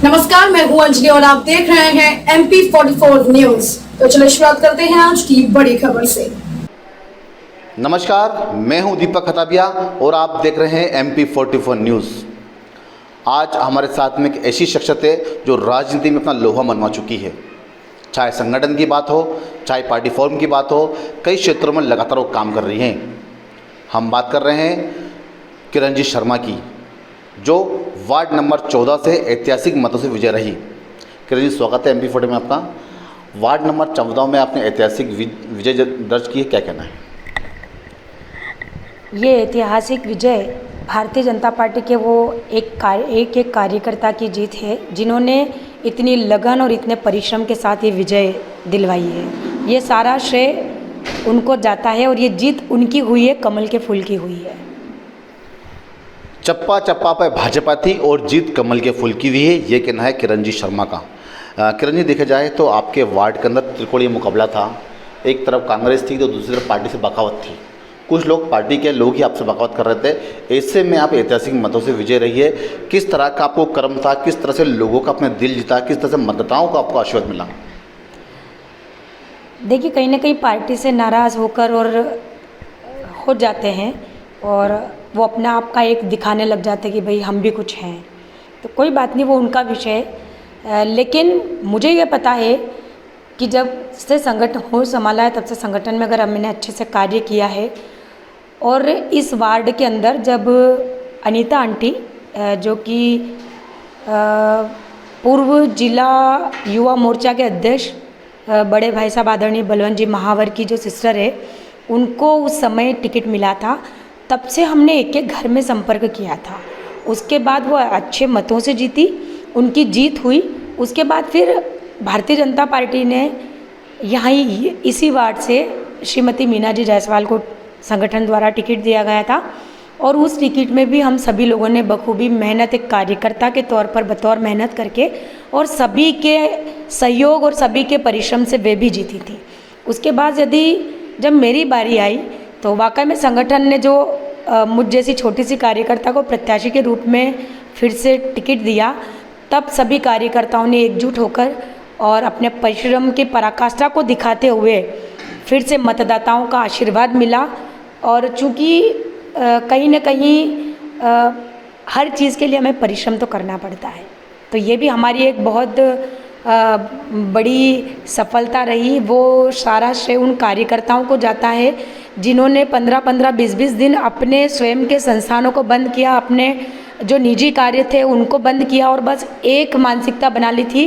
नमस्कार, मैं हूं अंजलि और आप देख रहे हैं MP44 न्यूज। तो चलिए शुरुआत करते हैं आज की बड़ी खबर से। नमस्कार, मैं हूं दीपक खताबिया और आप देख रहे हैं MP44 न्यूज़। आज हमारे साथ में एक ऐसी शख्सियत है जो राजनीति में अपना लोहा मनवा चुकी है। चाहे संगठन की बात हो, चाहे पार्टी फॉर्म की बात हो, कई क्षेत्रों में लगातार वो काम कर रही हैं। हम बात कर रहे हैं किरण जी शर्मा की, जो वार्ड नंबर 14 से ऐतिहासिक मतों से विजय रही। किरण जी, स्वागत है MP40 में आपका। वार्ड नंबर 14 में आपने ऐतिहासिक विजय दर्ज की है, क्या कहना है? ये ऐतिहासिक विजय भारतीय जनता पार्टी के वो एक कार्यकर्ता की जीत है, जिन्होंने इतनी लगन और इतने परिश्रम के साथ ये विजय दिलवाई है। ये सारा श्रेय उनको जाता है और ये जीत उनकी हुई है, कमल के फूल की हुई है। चप्पा चप्पा पर भाजपा थी और जीत कमल के फूल की हुई है, ये कहना है किरण जी शर्मा का। किरण जी, देखा जाए तो आपके वार्ड के अंदर त्रिकोणीय मुकाबला था। एक तरफ कांग्रेस थी तो दूसरी तरफ पार्टी से बगावत थी। कुछ लोग पार्टी के लोग ही आपसे बगावत कर रहे थे। ऐसे में आप ऐतिहासिक मतों से विजय रही है। किस तरह का आपको कर्म था, किस तरह से लोगों का अपने दिल जीता, किस तरह से मतदाताओं को आपको आशीर्वाद मिला? देखिए, कहीं ना कहीं पार्टी से नाराज़ होकर और हो जाते हैं और वो अपना आप का एक दिखाने लग जाते हैं कि भाई हम भी कुछ हैं। तो कोई बात नहीं, वो उनका विषय है। लेकिन मुझे ये पता है कि जब से संगठन हो संभाला है, तब से संगठन में अगर मैंने अच्छे से कार्य किया है। और इस वार्ड के अंदर जब अनीता आंटी, जो कि पूर्व जिला युवा मोर्चा के अध्यक्ष बड़े भाई साहब आदरणीय बलवंत जी महावर की जो सिस्टर है, उनको उस समय टिकट मिला था, तब से हमने एक एक घर में संपर्क किया था। उसके बाद वो अच्छे मतों से जीती, उनकी जीत हुई। उसके बाद फिर भारतीय जनता पार्टी ने यहाँ ही इसी वार्ड से श्रीमती मीना जी जायसवाल को संगठन द्वारा टिकट दिया गया था और उस टिकट में भी हम सभी लोगों ने बखूबी मेहनत, एक कार्यकर्ता के तौर पर बतौर मेहनत करके और सभी के सहयोग और सभी के परिश्रम से वे भी जीती थी। उसके बाद जब मेरी बारी आई तो वाकई में संगठन ने जो मुझ जैसी छोटी सी कार्यकर्ता को प्रत्याशी के रूप में फिर से टिकट दिया, तब सभी कार्यकर्ताओं ने एकजुट होकर और अपने परिश्रम की पराकाष्ठा को दिखाते हुए फिर से मतदाताओं का आशीर्वाद मिला। और चूँकि कहीं न कहीं हर चीज़ के लिए हमें परिश्रम तो करना पड़ता है, तो ये भी हमारी एक बहुत बड़ी सफलता रही। वो सारा श्रेय उन कार्यकर्ताओं को जाता है जिन्होंने 15-15, 20-20 दिन अपने स्वयं के संस्थानों को बंद किया, अपने जो निजी कार्य थे उनको बंद किया और बस एक मानसिकता बना ली थी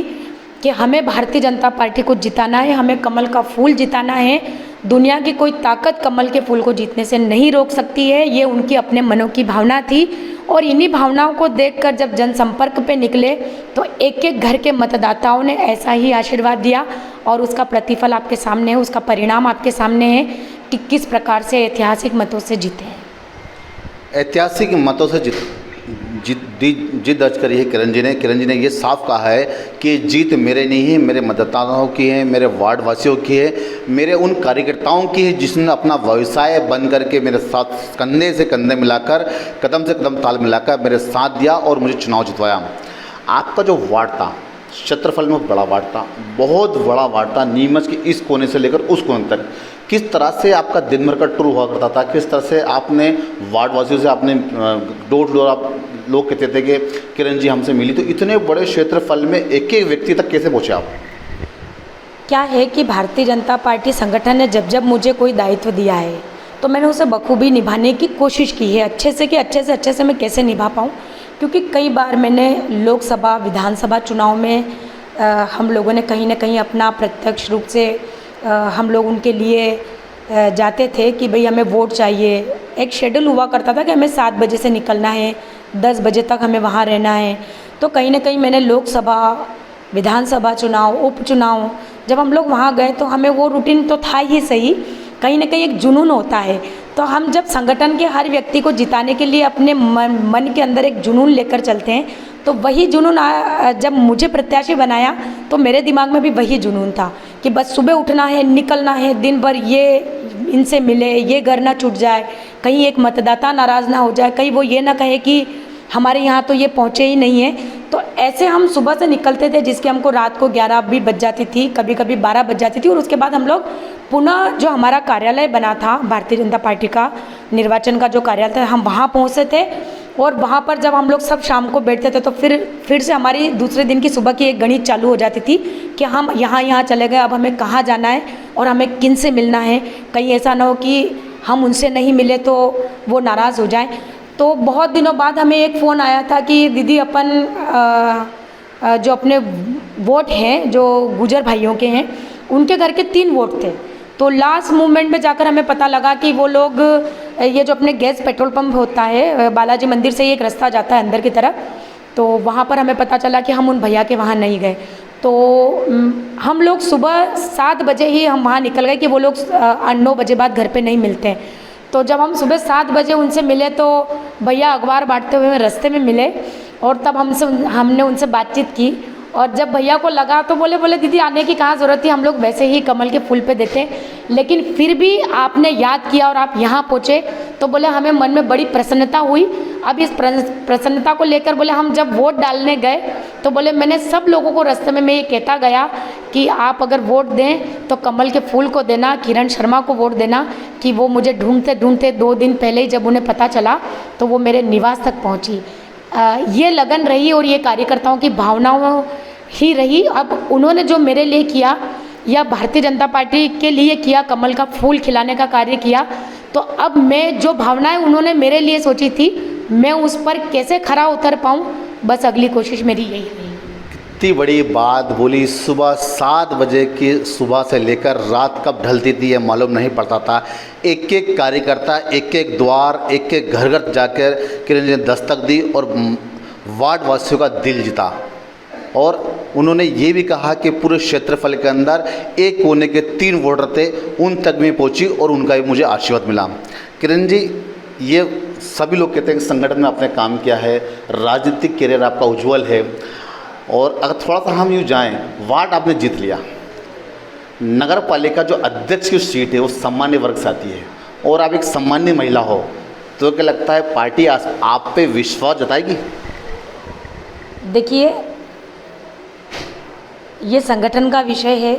कि हमें भारतीय जनता पार्टी को जिताना है, हमें कमल का फूल जिताना है। दुनिया की कोई ताकत कमल के फूल को जीतने से नहीं रोक सकती है। ये उनकी अपने मनों की भावना थी और इन्हीं भावनाओं को देखकर जब जनसंपर्क पे निकले तो एक एक घर के मतदाताओं ने ऐसा ही आशीर्वाद दिया और उसका प्रतिफल आपके सामने है, उसका परिणाम आपके सामने है कि किस प्रकार से ऐतिहासिक मतों से जीते हैं। ऐतिहासिक मतों से जीत दर्ज करी है किरण जी ने ये साफ कहा है कि जीत मेरे नहीं है, मेरे मतदाताओं की है, मेरे वार्ड वासियों की है, मेरे उन कार्यकर्ताओं की है जिसने अपना व्यवसाय बंद करके मेरे साथ कंधे से कंधे मिलाकर, कदम से कदम ताल मिलाकर मेरे साथ दिया और मुझे चुनाव जितवाया। आपका जो वार्ड था क्षेत्रफल में बड़ा वार्ड था, बहुत बड़ा वार्ड था, नीमच के इस कोने से लेकर उस कोने तक। किस तरह से आपका दिन भर का टूर हुआ करता था? किस तरह से आपने वार्ड वासियों से आपने डोर टू डोर, आप लोग कहते थे कि किरण जी हमसे मिली, तो इतने बड़े क्षेत्रफल में एक एक व्यक्ति तक कैसे पहुँचे आप? क्या है कि भारतीय जनता पार्टी संगठन ने जब जब मुझे कोई दायित्व दिया है तो मैंने उसे बखूबी निभाने की कोशिश की है, अच्छे से मैं कैसे निभा पाऊँ। क्योंकि कई बार मैंने लोकसभा, विधानसभा चुनाव में हम लोगों ने कहीं ना कहीं अपना प्रत्यक्ष रूप से हम लोग उनके लिए जाते थे कि भाई हमें वोट चाहिए। एक शेड्यूल हुआ करता था कि हमें 7 बजे से निकलना है, 10 बजे तक हमें वहाँ रहना है। तो कहीं ना कहीं मैंने लोकसभा, विधानसभा चुनाव, उपचुनाव, जब हम लोग वहाँ गए तो हमें वो रूटीन तो था ही सही, कहीं ना कहीं एक जुनून होता है। तो हम जब संगठन के हर व्यक्ति को जिताने के लिए अपने मन के अंदर एक जुनून लेकर चलते हैं, तो वही जुनून जब मुझे प्रत्याशी बनाया तो मेरे दिमाग में भी वही जुनून था कि बस सुबह उठना है, निकलना है, दिन भर ये इनसे मिले, ये घर ना छूट जाए, कहीं एक मतदाता नाराज़ ना हो जाए, कहीं वो ये ना कहे कि हमारे यहाँ तो ये पहुँचे ही नहीं है। तो ऐसे हम सुबह से निकलते थे, जिसके हमको रात को 11 भी बज जाती थी, कभी कभी 12 बज जाती थी। और उसके बाद हम लोग पुनः जो हमारा कार्यालय बना था भारतीय जनता पार्टी का, निर्वाचन का जो कार्यालय था, हम वहाँ पहुँचते थे। और वहाँ पर जब हम लोग सब शाम को बैठते थे तो फिर से हमारी दूसरे दिन की सुबह की एक गणित चालू हो जाती थी कि हम यहाँ चले गए, अब हमें कहाँ जाना है और हमें किन से मिलना है। कहीं ऐसा ना हो कि हम उनसे नहीं मिले तो वो नाराज़ हो जाएं। तो बहुत दिनों बाद हमें एक फ़ोन आया था कि दीदी अपन जो अपने वोट हैं, जो गुजर भाइयों के हैं, उनके घर के 3 वोट थे। तो लास्ट मोमेंट में जाकर हमें पता लगा कि वो लोग, ये जो अपने गैस पेट्रोल पंप होता है, बालाजी मंदिर से एक रास्ता जाता है अंदर की तरफ, तो वहाँ पर हमें पता चला कि हम उन भैया के वहाँ नहीं गए। तो हम लोग सुबह 7 बजे ही हम वहाँ निकल गए कि वो लोग 9 बजे बाद घर पे नहीं मिलते हैं। तो जब हम सुबह 7 बजे उनसे मिले तो भैया अखबार बांटते हुए रास्ते में मिले और तब हमने उनसे बातचीत की। और जब भैया को लगा तो बोले दीदी आने की कहाँ ज़रूरत थी, हम लोग वैसे ही कमल के फूल पे देते, लेकिन फिर भी आपने याद किया और आप यहाँ पहुँचे। तो बोले हमें मन में बड़ी प्रसन्नता हुई। अब इस प्रसन्नता को लेकर बोले हम जब वोट डालने गए तो बोले मैंने सब लोगों को रास्ते में मैं ये कहता गया कि आप अगर वोट दें तो कमल के फूल को देना, किरण शर्मा को वोट देना। कि वो मुझे ढूंढते ढूंढते 2 दिन पहले ही जब उन्हें पता चला तो वो मेरे निवास तक पहुँची। ये लगन रही और ये कार्यकर्ताओं की भावनाओं ही रही। अब उन्होंने जो मेरे लिए किया या भारतीय जनता पार्टी के लिए किया, कमल का फूल खिलाने का कार्य किया, तो अब मैं जो भावनाएं उन्होंने मेरे लिए सोची थी मैं उस पर कैसे खरा उतर पाऊँ, बस अगली कोशिश मेरी यही रही। इतनी बड़ी बात बोली। सुबह 7 बजे की सुबह से लेकर रात कब ढलती थी ये मालूम नहीं पड़ता था। एक एक कार्यकर्ता, एक एक द्वार, एक एक घर घर जाकर किरण जी ने दस्तक दी और वार्ड वासियों का दिल जीता। और उन्होंने ये भी कहा कि पूरे क्षेत्रफल के अंदर एक कोने के 3 वोटर थे, उन तक में पहुंची और उनका भी मुझे आशीर्वाद मिला। किरण जी, ये सभी लोग कहते हैं कि संगठन में आपने काम किया है, राजनीतिक करियर आपका उज्जवल है, और अगर थोड़ा सा हम यूँ जाएं, वार्ड आपने जीत लिया, नगर पालिका जो अध्यक्ष की सीट है वो सामान्य वर्ग से आती है और आप एक सामान्य महिला हो, तो क्या लगता है पार्टी आप पे विश्वास जताएगी? देखिए, ये संगठन का विषय है,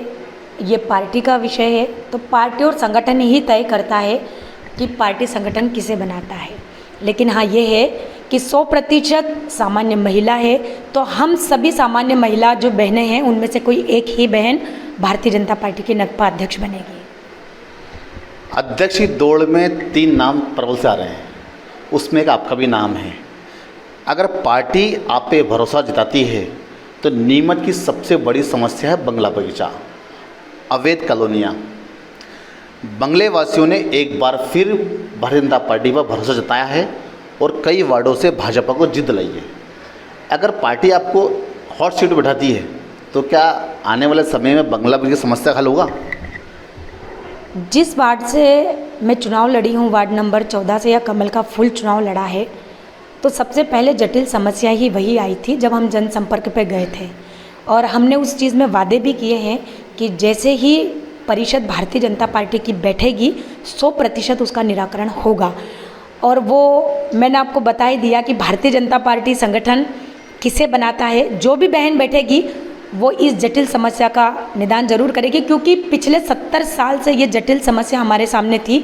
ये पार्टी का विषय है, तो पार्टी और संगठन ही तय करता है कि पार्टी संगठन किसे बनाता है। लेकिन हाँ, ये है कि 100% सामान्य महिला है, तो हम सभी सामान्य महिला जो बहनें हैं उनमें से कोई एक ही बहन भारतीय जनता पार्टी की नगपा अध्यक्ष बनेगी। अध्यक्ष की दौड़ में 3 नाम प्रबल से आ रहे हैं, उसमें एक आपका भी नाम है। अगर पार्टी आप पे भरोसा जताती है तो नीमच की सबसे बड़ी समस्या है बंगला बगीचा, अवैध कॉलोनियाँ। बंगले वासियों ने एक बार फिर भारतीय जनता पार्टी पर भरोसा जताया है और कई वार्डों से भाजपा को जीत लाई है। अगर पार्टी आपको हॉट सीट बैठाती है तो क्या आने वाले समय में बंगला बगीचा समस्या हल होगा? जिस वार्ड से मैं चुनाव लड़ी हूँ, वार्ड नंबर 14 से, या कमल का फूल चुनाव लड़ा है, तो सबसे पहले जटिल समस्या ही वही आई थी जब हम जनसंपर्क पे गए थे। और हमने उस चीज़ में वादे भी किए हैं कि जैसे ही परिषद भारतीय जनता पार्टी की बैठेगी 100% उसका निराकरण होगा। और वो मैंने आपको बता ही दिया कि भारतीय जनता पार्टी संगठन किसे बनाता है। जो भी बहन बैठेगी वो इस जटिल समस्या का निदान जरूर करेगी, क्योंकि पिछले 70 साल से ये जटिल समस्या हमारे सामने थी।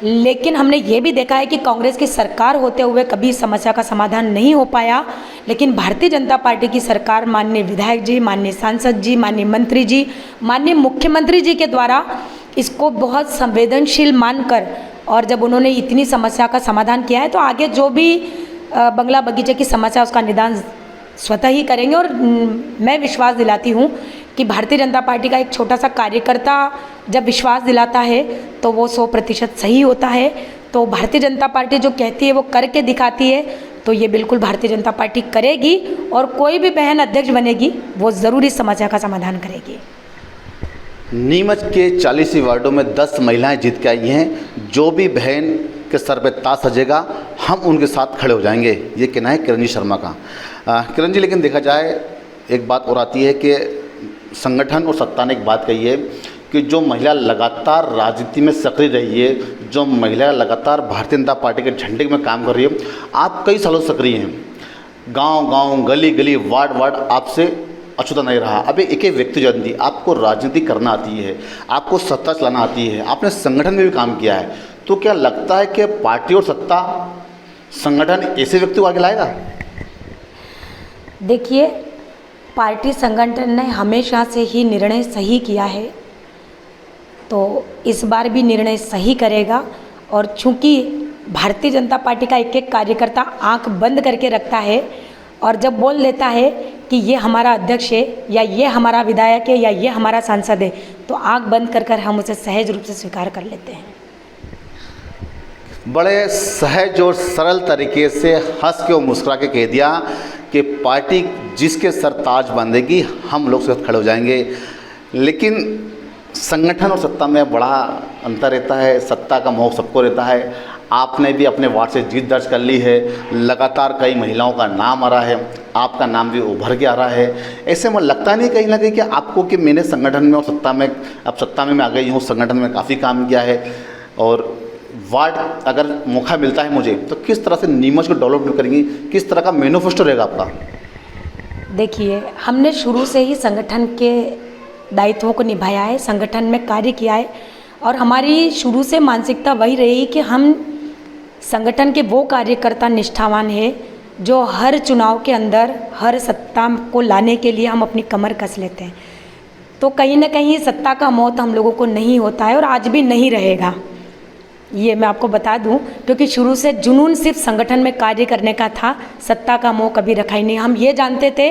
लेकिन हमने ये भी देखा है कि कांग्रेस की सरकार होते हुए कभी इस समस्या का समाधान नहीं हो पाया। लेकिन भारतीय जनता पार्टी की सरकार, माननीय विधायक जी, माननीय सांसद जी, माननीय मंत्री जी, माननीय मुख्यमंत्री जी के द्वारा इसको बहुत संवेदनशील मानकर, और जब उन्होंने इतनी समस्या का समाधान किया है तो आगे जो भी बंगला बगीचे की समस्या उसका निदान स्वतः ही करेंगे। और मैं विश्वास दिलाती हूँ कि भारतीय जनता पार्टी का एक छोटा सा कार्यकर्ता जब विश्वास दिलाता है तो वो 100% सही होता है। तो भारतीय जनता पार्टी जो कहती है वो करके दिखाती है, तो ये बिल्कुल भारतीय जनता पार्टी करेगी। और कोई भी बहन अध्यक्ष बनेगी वो ज़रूर इस समस्या का समाधान करेगी। नीमच के 40 वार्डों में 10 महिलाएं जीत के आई हैं। जो भी बहन के सर पे ताज सजेगा हम उनके साथ खड़े हो जाएंगे, ये कहना है किरण जी शर्मा का। किरण जी, लेकिन देखा जाए एक बात और आती है कि संगठन और सत्ता ने एक बात कही है कि जो महिला लगातार राजनीति में सक्रिय रही है, जो महिला लगातार भारतीय जनता पार्टी के झंडे में काम कर रही है, आप कई सालों सक्रिय हैं, गांव-गांव, गली-गली, वार्ड-वार्ड आपसे अछूता नहीं रहा। अभी एक एक व्यक्ति जानती, आपको राजनीति करना आती है, आपको सत्ता चलाना आती है, आपने संगठन में भी काम किया है, तो क्या लगता है कि पार्टी और सत्ता संगठन ऐसे व्यक्ति को आगे लाएगा? देखिए, पार्टी संगठन ने हमेशा से ही निर्णय सही किया है, तो इस बार भी निर्णय सही करेगा। और चूंकि भारतीय जनता पार्टी का एक एक कार्यकर्ता आंख बंद करके रखता है और जब बोल देता है कि ये हमारा अध्यक्ष है या ये हमारा विधायक है या ये हमारा सांसद है, तो आंख बंद कर कर हम उसे सहज रूप से स्वीकार कर लेते हैं। बड़े सहज और सरल तरीके से हंस के और मुस्कुरा के कह दिया कि पार्टी जिसके सर ताज बांधेगी हम लोग साथ खड़े हो जाएंगे। लेकिन संगठन और सत्ता में बड़ा अंतर रहता है, सत्ता का मोह सबको रहता है। आपने भी अपने वार्ड से जीत दर्ज कर ली है, लगातार कई महिलाओं का नाम आ रहा है, आपका नाम भी उभर के आ रहा है। ऐसे में लगता नहीं कहीं ना कहीं कि आपको कि मैंने संगठन में और सत्ता में, अब सत्ता में मैं आ गई हूँ, संगठन में काफ़ी काम किया है और वार्ड अगर मौका मिलता है मुझे तो किस तरह से नीमच को डेवलप करेंगी, किस तरह का मैनिफेस्टो रहेगा आपका? देखिए, हमने शुरू से ही संगठन के दायित्वों को निभाया है, संगठन में कार्य किया है और हमारी शुरू से मानसिकता वही रही कि हम संगठन के वो कार्यकर्ता निष्ठावान हैं जो हर चुनाव के अंदर हर सत्ता को लाने के लिए हम अपनी कमर कस लेते हैं। तो कहीं ना कहीं सत्ता का मोह हम लोगों को नहीं होता है और आज भी नहीं रहेगा, ये मैं आपको बता दूं, क्योंकि शुरू से जुनून सिर्फ संगठन में कार्य करने का था, सत्ता का मोह कभी रखा ही नहीं। हम ये जानते थे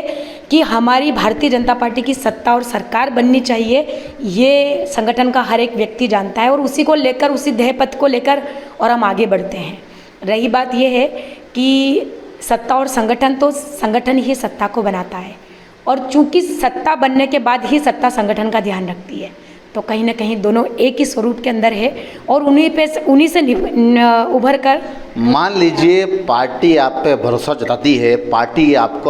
कि हमारी भारतीय जनता पार्टी की सत्ता और सरकार बननी चाहिए, ये संगठन का हर एक व्यक्ति जानता है और उसी को लेकर, उसी ध्येय पथ को लेकर और हम आगे बढ़ते हैं। रही बात ये है कि सत्ता और संगठन, तो संगठन ही सत्ता को बनाता है और चूंकि सत्ता बनने के बाद ही सत्ता संगठन का ध्यान रखती है, तो कहीं ना कहीं दोनों एक ही स्वरूप के अंदर है और उन्हीं से उभर कर। मान लीजिए पार्टी आप पे भरोसा जताती है, पार्टी आपको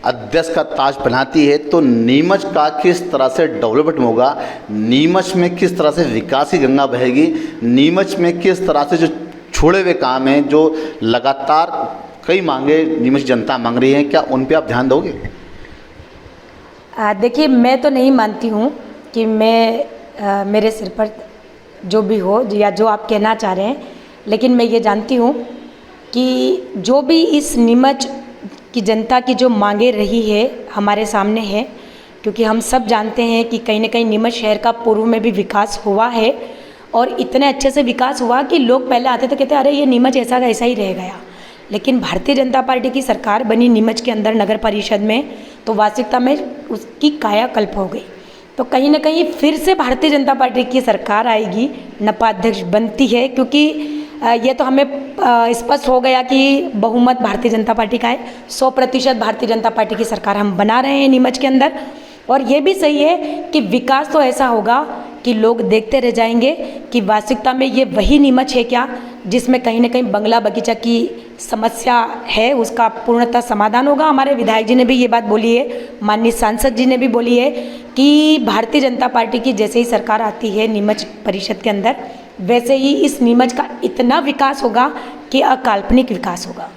अध्यक्ष का ताज पहनाती है, तो नीमच का किस तरह से डेवलपमेंट होगा, नीमच में किस तरह से विकास की गंगा बहेगी, नीमच में किस तरह से जो छोड़े हुए काम हैं, जो लगातार कई मांगे नीमच जनता मांग रही है, क्या उन पे आप ध्यान दोगे? देखिए, मैं तो नहीं मानती हूँ कि मेरे सिर पर जो भी हो या जो आप कहना चाह रहे हैं, लेकिन मैं ये जानती हूँ कि जो भी इस नीमच की जनता की जो मांगे रही है हमारे सामने है, क्योंकि हम सब जानते हैं कि कहीं ना कहीं नीमच शहर का पूर्व में भी विकास हुआ है और इतने अच्छे से विकास हुआ कि लोग पहले आते तो कहते अरे ये नीमच ऐसा का ऐसा ही रह गया। लेकिन भारतीय जनता पार्टी की सरकार बनी नीमच के अंदर नगर परिषद में, तो वास्तविकता में उसकी कायाकल्प हो गई। तो कहीं ना कहीं फिर से भारतीय जनता पार्टी की सरकार आएगी, नपा अध्यक्ष बनती है, क्योंकि ये तो हमें स्पष्ट हो गया कि बहुमत भारतीय जनता पार्टी का है, 100% भारतीय जनता पार्टी की सरकार हम बना रहे हैं नीमच के अंदर। और ये भी सही है कि विकास तो ऐसा होगा कि लोग देखते रह जाएंगे कि वास्तविकता में ये वही नीमच है क्या जिसमें कहीं ना कहीं बंगला बगीचा की समस्या है, उसका पूर्णतः समाधान होगा। हमारे विधायक जी ने भी ये बात बोली है, माननीय सांसद जी ने भी बोली है कि भारतीय जनता पार्टी की जैसे ही सरकार आती है नीमच परिषद के अंदर, वैसे ही इस नीमच का इतना विकास होगा कि अकाल्पनिक विकास होगा।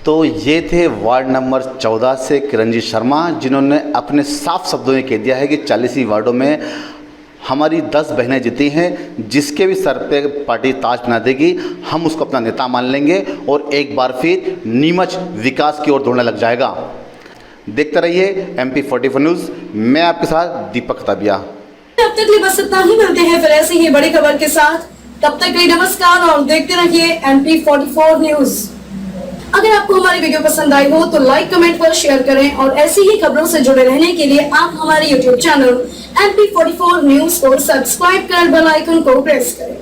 तो ये थे वार्ड नंबर 14 से किरणजी शर्मा, जिन्होंने अपने साफ शब्दों में कह दिया है कि 40 वार्डों में हमारी 10 बहनें जीती हैं, जिसके भी सर पे पार्टी ताज बना देगी, हम उसको अपना नेता मान लेंगे और एक बार फिर नीमच विकास की ओर दौड़ने लग जाएगा। देखते रहिए MP44 न्यूज़, मैं आपके साथ दीपक ताबिया। अब तक लिए बस इतना ही, मिलते हैं फिर ऐसी ही बड़ी खबर के साथ। तब तक के लिए नमस्कार और देखते रहिए MP44 न्यूज़। अगर आपको हमारी वीडियो पसंद आई हो तो लाइक, कमेंट पर शेयर करें और ऐसी ही खबरों से जुड़े रहने के लिए आप हमारे YouTube चैनल MP44 न्यूज़ को सब्सक्राइब कर बेल आइकन को प्रेस करें।